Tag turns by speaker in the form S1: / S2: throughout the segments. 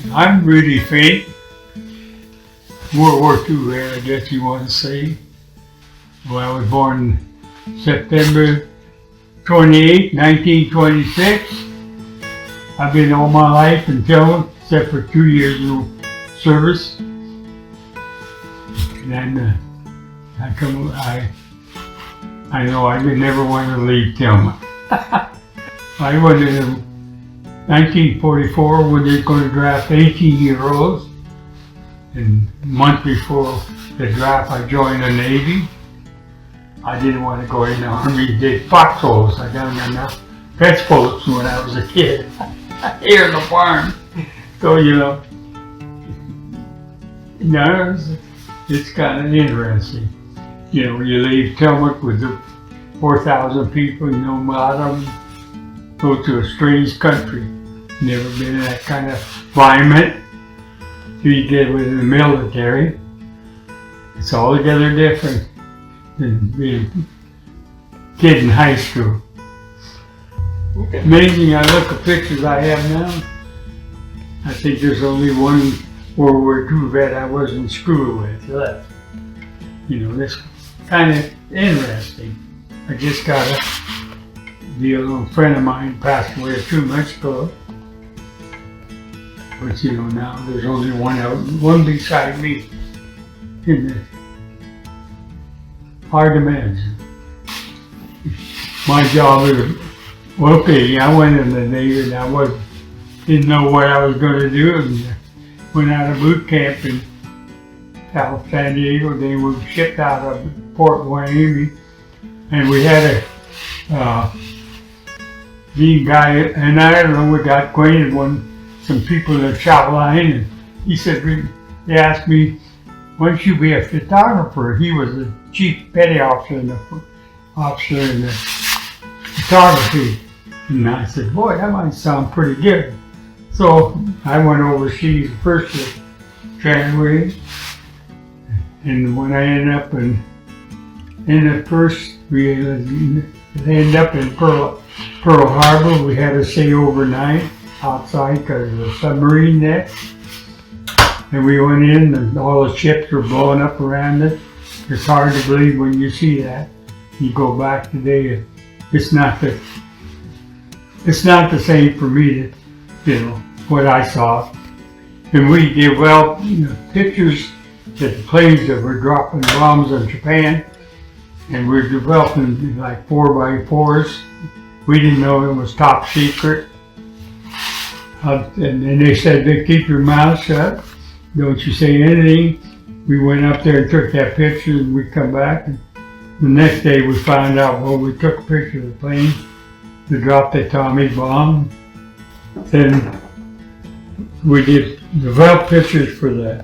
S1: I'm Rudy Fenk, World War II vet, I guess you want to say. Well, I was born September 28, 1926. I've been all my life in Tillamook, except for 2 years of service. And then I know I would never want to leave Tillamook. I was in 1944 when they were going to draft 18-year-olds. And a month before the draft, I joined the Navy. I didn't want to go in the Army. They did foxholes. I got enough fence posts when I was a kid here in the farm. So, it's kind of interesting. You leave Tillamook with the 4,000 people, a lot of them go to a strange country. Never been in that kind of environment. You did within the military. It's altogether different than being a kid in high school. Amazing, I look at pictures I have now. I think there's only one World War II vet I was in school with left. This kind of interesting. I just got a friend of mine passed away 2 months ago. But now there's only one beside me. Hard to imagine. My job is, I went in the Navy and didn't know what I was going to do. And went out of boot camp in South San Diego. They were shipped out of Port Miami. And we had the guy, and I don't know, we got acquainted some people in the shop line, and he said, they asked me, why don't you be a photographer? He was the chief petty officer in the photography. And I said, boy, that might sound pretty good. So I went overseas the 1st of January, and when I ended up we ended up in Pearl Harbor. We had to stay overnight outside because of the submarine deck. And we went in and all the ships were blowing up around it. It's hard to believe when you see that. You go back today, it's not the same for me what I saw. And we developed pictures that the planes that were dropping bombs on Japan, and we're developing like 4x4s. We didn't know it was top secret. And they said, keep your mouth shut, don't you say anything. We went up there and took that picture, and we come back, and the next day we found out, we took a picture of the plane that dropped the atomic bomb. Then we developed pictures for the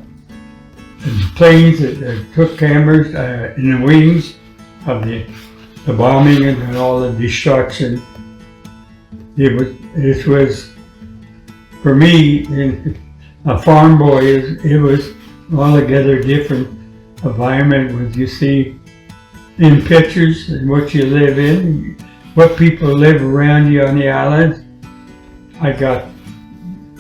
S1: planes that took cameras in the wings of the bombing and all the destruction. This was, for me, a farm boy, it was altogether different environment what you see in pictures and what you live in, what people live around you on the island. I got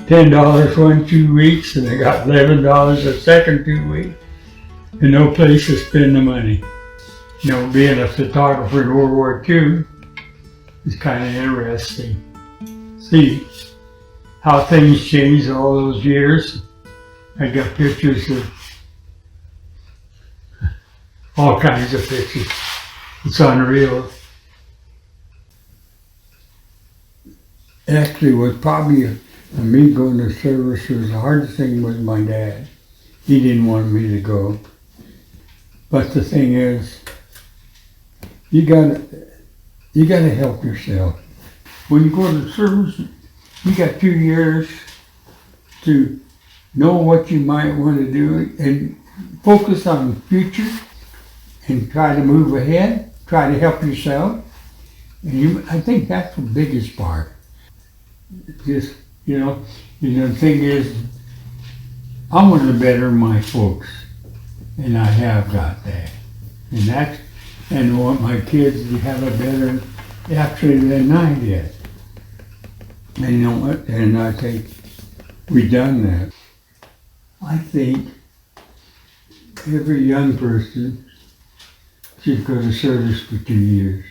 S1: $10 2 weeks, and I got $11 the second 2 weeks, and no place to spend the money. Being a photographer in World War II is kind of interesting. See how things changed all those years. I got pictures of all kinds of pictures. It's unreal. Actually, was probably me going to service was the hardest thing was my dad. He didn't want me to go. But the thing is, you gotta help yourself. When you go to service, you got 2 years to know what you might want to do and focus on the future and try to move ahead, try to help yourself. And I think that's the biggest part. Just, the thing is, I want to better my folks, and I have got that. And I want my kids to have a better actually than I did. And you know what? And I think we done that. I think every young person should go to service for 2 years.